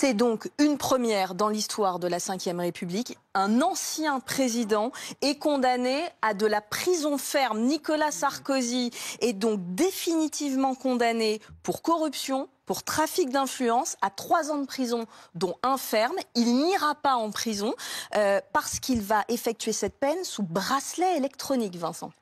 C'est donc une première dans l'histoire de la Ve République. Un ancien président est condamné à de la prison ferme. Nicolas Sarkozy est donc définitivement condamné pour corruption, pour trafic d'influence, à 3 ans de prison, dont 1 ferme. Il n'ira pas en prison parce qu'il va effectuer cette peine sous bracelet électronique, Vincent.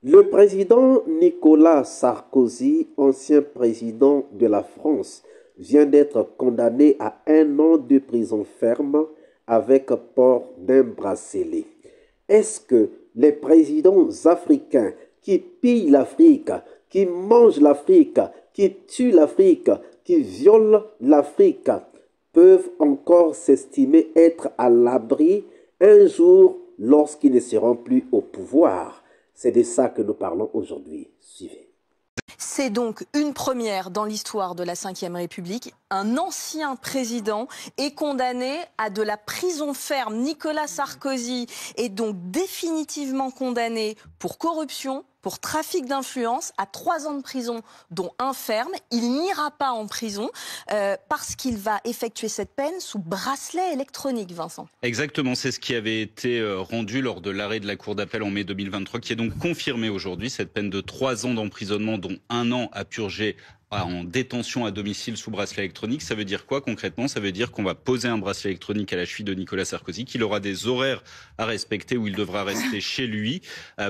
Le président Nicolas Sarkozy, ancien président de la France, vient d'être condamné à 1 an de prison ferme avec port d'un bracelet. Est-ce que les présidents africains qui pillent l'Afrique, qui mangent l'Afrique, qui tuent l'Afrique, qui violent l'Afrique, peuvent encore s'estimer être à l'abri un jour lorsqu'ils ne seront plus au pouvoir? C'est de ça que nous parlons aujourd'hui. Suivez. C'est donc une première dans l'histoire de la Ve République. Un ancien président est condamné à de la prison ferme. Nicolas Sarkozy est donc définitivement condamné pour corruption, pour trafic d'influence, à 3 ans de prison, dont 1 ferme. Il n'ira pas en prison parce qu'il va effectuer cette peine sous bracelet électronique, Vincent. Exactement, c'est ce qui avait été rendu lors de l'arrêt de la Cour d'appel en mai 2023, qui est donc confirmé aujourd'hui, cette peine de 3 ans d'emprisonnement, dont 1 an à purger en détention à domicile sous bracelet électronique. Ça veut dire quoi concrètement? Ça veut dire qu'on va poser un bracelet électronique à la cheville de Nicolas Sarkozy, qu'il aura des horaires à respecter où il devra rester chez lui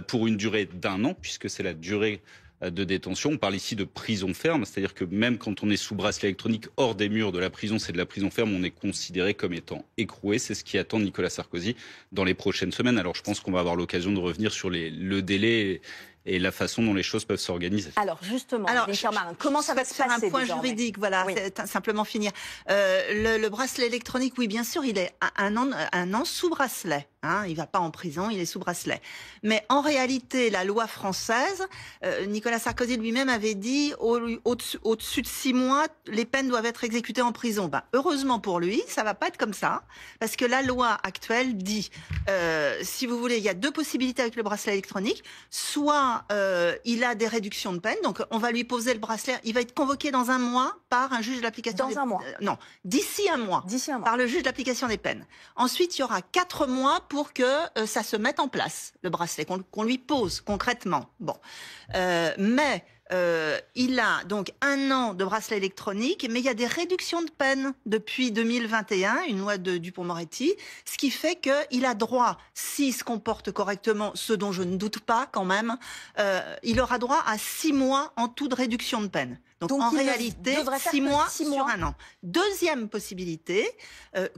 pour une durée d'1 an, puisque c'est la durée de détention. On parle ici de prison ferme, c'est-à-dire que même quand on est sous bracelet électronique hors des murs de la prison, c'est de la prison ferme, on est considéré comme étant écroué. C'est ce qui attend Nicolas Sarkozy dans les prochaines semaines. Alors je pense qu'on va avoir l'occasion de revenir sur le délai et la façon dont les choses peuvent s'organiser. Alors justement, Marin, comment ça va se passer? Un point juridique, voilà, oui. Simplement finir. Le bracelet électronique, oui, bien sûr, il est 1 an sous bracelet. Hein, il ne va pas en prison, il est sous bracelet. Mais en réalité, la loi française, Nicolas Sarkozy lui-même avait dit au-dessus de 6 mois, les peines doivent être exécutées en prison. Ben, heureusement pour lui, ça ne va pas être comme ça, parce que la loi actuelle dit, si vous voulez, il y a 2 possibilités avec le bracelet électronique. Soit il a des réductions de peine, donc on va lui poser le bracelet, il va être convoqué dans 1 mois par un juge de l'application des peines. Dans 1 mois non, d'ici un mois, par le juge de l'application des peines. Ensuite, il y aura 4 mois pour que ça se mette en place, le bracelet, qu'on lui pose concrètement. Bon, mais il a donc 1 an de bracelet électronique, mais il y a des réductions de peine depuis 2021, une loi de Dupond-Moretti, ce qui fait qu'il a droit, s'il se comporte correctement, ce dont je ne doute pas quand même, il aura droit à 6 mois en tout de réduction de peine. Donc en réalité, 6 mois sur 1 an. Deuxième possibilité,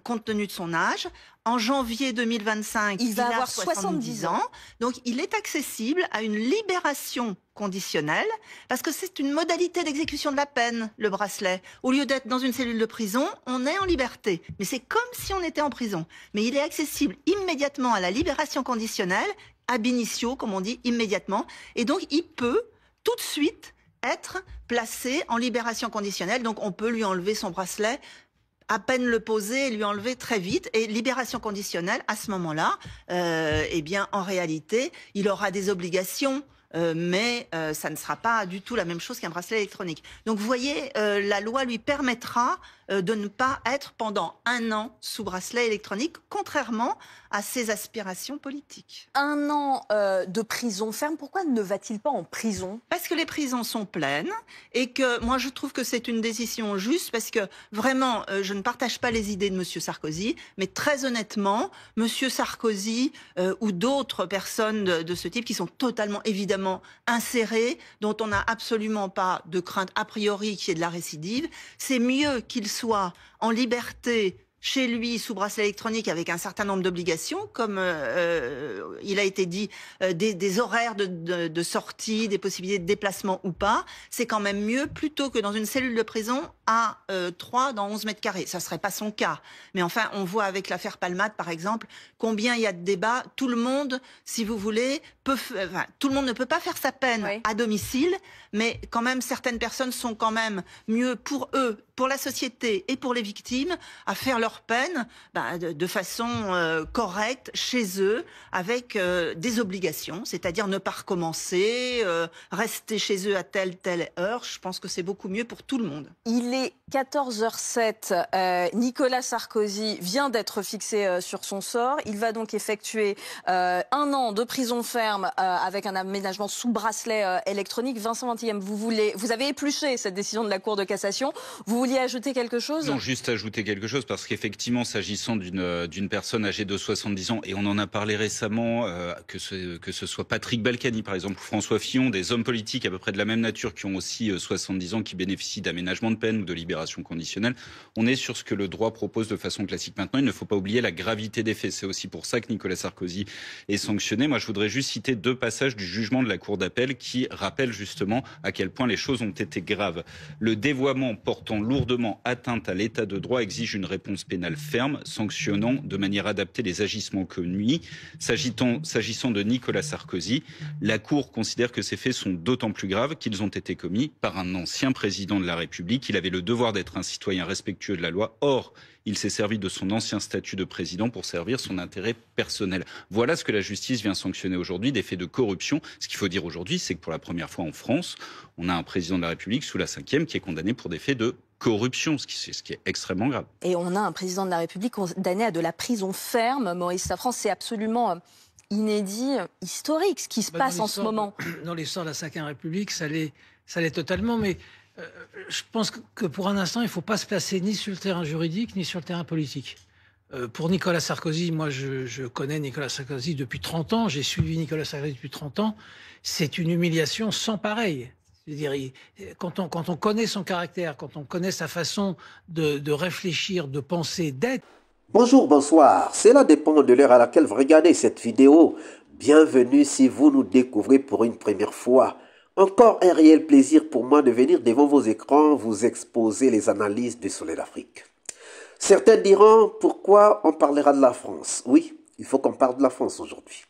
compte tenu de son âge, en janvier 2025, il va avoir 70 ans. Donc il est accessible à une libération conditionnelle, parce que c'est une modalité d'exécution de la peine, le bracelet. Au lieu d'être dans une cellule de prison, on est en liberté. Mais c'est comme si on était en prison. Mais il est accessible immédiatement à la libération conditionnelle, ab initio, comme on dit, immédiatement. Et donc il peut tout de suite être placé en libération conditionnelle. Donc on peut lui enlever son bracelet, à peine le poser et lui enlever très vite. Et libération conditionnelle, à ce moment-là, eh bien, en réalité, il aura des obligations, mais ça ne sera pas du tout la même chose qu'un bracelet électronique. Donc vous voyez, la loi lui permettra de ne pas être pendant 1 an sous bracelet électronique, contrairement à ses aspirations politiques. 1 an de prison ferme, pourquoi ne va-t-il pas en prison? Parce que les prisons sont pleines et que moi je trouve que c'est une décision juste, parce que vraiment je ne partage pas les idées de M. Sarkozy, mais très honnêtement, M. Sarkozy ou d'autres personnes de ce type qui sont totalement évidemment insérées, dont on n'a absolument pas de crainte a priori qu'il y ait de la récidive, c'est mieux qu'il soit en liberté chez lui sous bracelet électronique avec un certain nombre d'obligations, comme il a été dit, des horaires de sortie, des possibilités de déplacement ou pas, c'est quand même mieux plutôt que dans une cellule de prison à 3 dans 11 mètres carrés. Ça ne serait pas son cas. Mais enfin, on voit avec l'affaire Palmade, par exemple, combien il y a de débats. Tout le monde, si vous voulez, tout le monde ne peut pas faire sa peine à domicile, mais quand même, certaines personnes sont quand même mieux pour eux, pour la société et pour les victimes, à faire leur leur peine de façon correcte chez eux, avec des obligations, c'est-à-dire ne pas recommencer, rester chez eux à telle heure. Je pense que c'est beaucoup mieux pour tout le monde. Il est 14h07. Nicolas Sarkozy vient d'être fixé sur son sort. Il va donc effectuer 1 an de prison ferme avec un aménagement sous bracelet électronique. Vincent Vantillem, vous avez épluché cette décision de la Cour de cassation. Vous vouliez ajouter quelque chose? Non, juste ajouter quelque chose, parce qu'effectivement, s'agissant d'une personne âgée de 70 ans, et on en a parlé récemment, que ce soit Patrick Balkany, par exemple, ou François Fillon, des hommes politiques à peu près de la même nature qui ont aussi 70 ans, qui bénéficient d'aménagement de peine ou de libération conditionnelle, on est sur ce que le droit propose de façon classique. Maintenant, il ne faut pas oublier la gravité des faits. C'est aussi pour ça que Nicolas Sarkozy est sanctionné. Moi, je voudrais juste citer 2 passages du jugement de la Cour d'appel qui rappellent justement à quel point les choses ont été graves. Le dévoiement portant lourdement atteinte à l'état de droit exige une réponse pénale ferme, sanctionnant de manière adaptée les agissements commis. S'agissant de Nicolas Sarkozy, la Cour considère que ces faits sont d'autant plus graves qu'ils ont été commis par un ancien président de la République. Il avait le devoir d'être un citoyen respectueux de la loi. Or, il s'est servi de son ancien statut de président pour servir son intérêt personnel. Voilà ce que la justice vient sanctionner aujourd'hui, des faits de corruption. Ce qu'il faut dire aujourd'hui, c'est que pour la première fois en France, on a un président de la République sous la 5e qui est condamné pour des faits de corruption, ce qui est extrêmement grave. Et on a un président de la République condamné à de la prison ferme. Maurice Safran, c'est absolument inédit, historique, ce qui se passe en ce moment. Dans l'histoire de la 5e République, ça l'est totalement, mais je pense que pour un instant, il ne faut pas se placer ni sur le terrain juridique, ni sur le terrain politique. Pour Nicolas Sarkozy, moi je connais Nicolas Sarkozy depuis 30 ans, j'ai suivi Nicolas Sarkozy depuis 30 ans, c'est une humiliation sans pareille. C'est-à-dire, quand on connaît son caractère, quand on connaît sa façon de réfléchir, de penser, d'être... Bonjour, bonsoir. Cela dépend de l'heure à laquelle vous regardez cette vidéo. Bienvenue si vous nous découvrez pour une première fois. Encore un réel plaisir pour moi de venir devant vos écrans vous exposer les analyses du Soleil d'Afrique. Certains diront pourquoi on parlera de la France. Oui, il faut qu'on parle de la France aujourd'hui.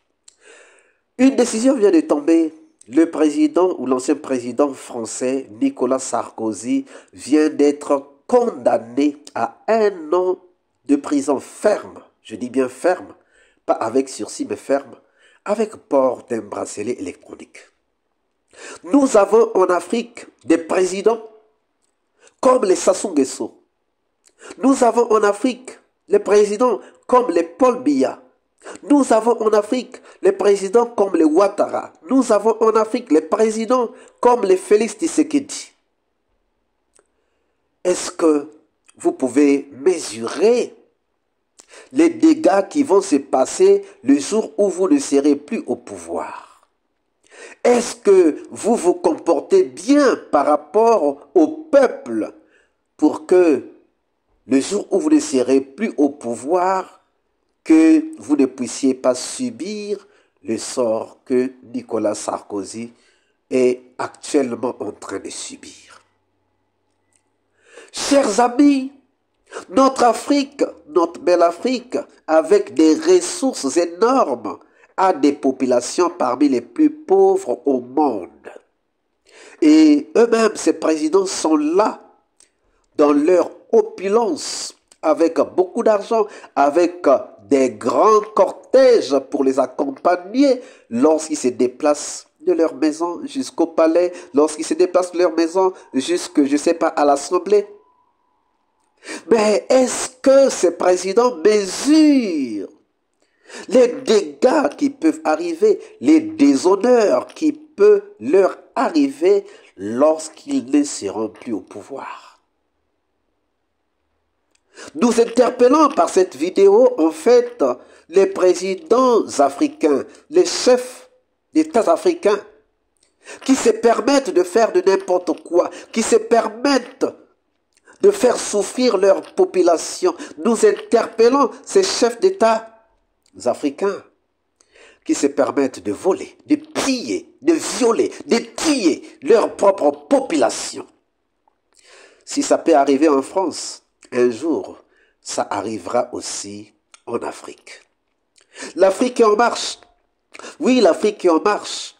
Une décision vient de tomber. Le président ou l'ancien président français Nicolas Sarkozy vient d'être condamné à 1 an de prison ferme. Je dis bien ferme, pas avec sursis mais ferme, avec port d'un bracelet électronique. Nous avons en Afrique des présidents comme les Sassou Nguesso. Nous avons en Afrique les présidents comme les Paul Biya. Nous avons en Afrique les présidents comme les Ouattara. Nous avons en Afrique les présidents comme les Félix Tshisekedi. Est-ce que vous pouvez mesurer les dégâts qui vont se passer le jour où vous ne serez plus au pouvoir? Est-ce que vous vous comportez bien par rapport au peuple pour que le jour où vous ne serez plus au pouvoir, que vous ne puissiez pas subir le sort que Nicolas Sarkozy est actuellement en train de subir? Chers amis, notre Afrique, notre belle Afrique, avec des ressources énormes, a des populations parmi les plus pauvres au monde. Et eux-mêmes, ces présidents sont là, dans leur opulence, avec beaucoup d'argent, avec des grands cortèges pour les accompagner lorsqu'ils se déplacent de leur maison jusqu'au palais, lorsqu'ils se déplacent de leur maison jusque, je ne sais pas, à l'Assemblée. Mais est-ce que ces présidents mesurent les dégâts qui peuvent arriver, les déshonneurs qui peuvent leur arriver lorsqu'ils ne seront plus au pouvoir? Nous interpellons par cette vidéo, en fait, les présidents africains, les chefs d'État africains, qui se permettent de faire de n'importe quoi, qui se permettent de faire souffrir leur population. Nous interpellons ces chefs d'État africains qui se permettent de voler, de piller, de violer, de tuer leur propre population. Si ça peut arriver en France, un jour, ça arrivera aussi en Afrique. L'Afrique est en marche. Oui, l'Afrique est en marche.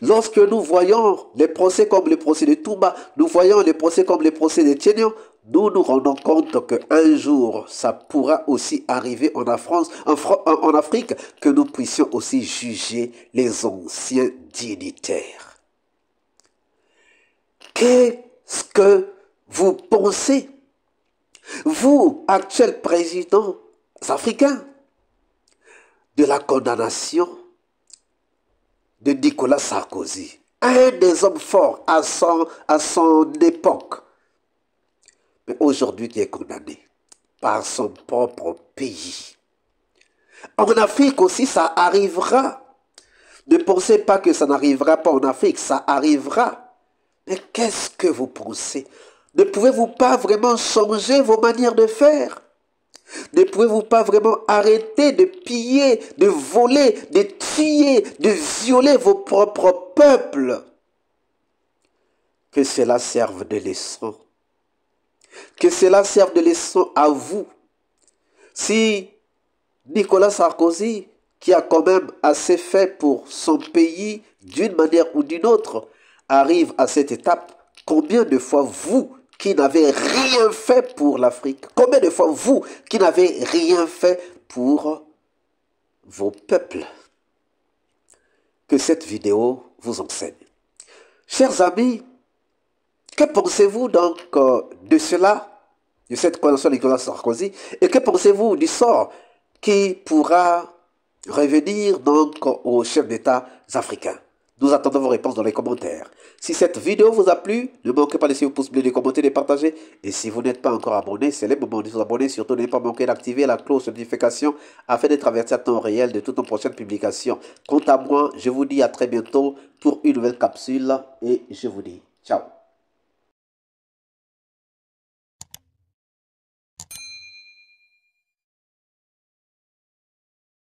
Lorsque nous voyons les procès comme le procès de Toumba, nous voyons les procès comme le procès de Tienio, nous nous rendons compte qu'un jour, ça pourra aussi arriver en Afrique, que nous puissions aussi juger les anciens dignitaires. Qu'est-ce que vous pensez, vous, actuels présidents africains, de la condamnation de Nicolas Sarkozy, un des hommes forts à son époque, mais aujourd'hui qui est condamné par son propre pays. En Afrique aussi, ça arrivera. Ne pensez pas que ça n'arrivera pas en Afrique, ça arrivera. Mais qu'est-ce que vous pensez? Ne pouvez-vous pas vraiment changer vos manières de faire? Ne pouvez-vous pas vraiment arrêter de piller, de voler, de tuer, de violer vos propres peuples? Que cela serve de leçon. Que cela serve de leçon à vous. Si Nicolas Sarkozy, qui a quand même assez fait pour son pays d'une manière ou d'une autre, arrive à cette étape, combien de fois vous, qui n'avez rien fait pour l'Afrique, combien de fois vous, qui n'avez rien fait pour vos peuples? Que cette vidéo vous enseigne. Chers amis, que pensez-vous donc de cela, de cette condamnation de Nicolas Sarkozy, et que pensez-vous du sort qui pourra revenir donc aux chefs d'État africains? Nous attendons vos réponses dans les commentaires. Si cette vidéo vous a plu, ne manquez pas de laisser un pouce bleu, de commenter, de partager. Et si vous n'êtes pas encore abonné, c'est le moment de vous abonner. Surtout, ne pas manquer d'activer la cloche de notification afin d'être averti à temps réel de toutes nos prochaines publications. Quant à moi, je vous dis à très bientôt pour une nouvelle capsule et je vous dis ciao.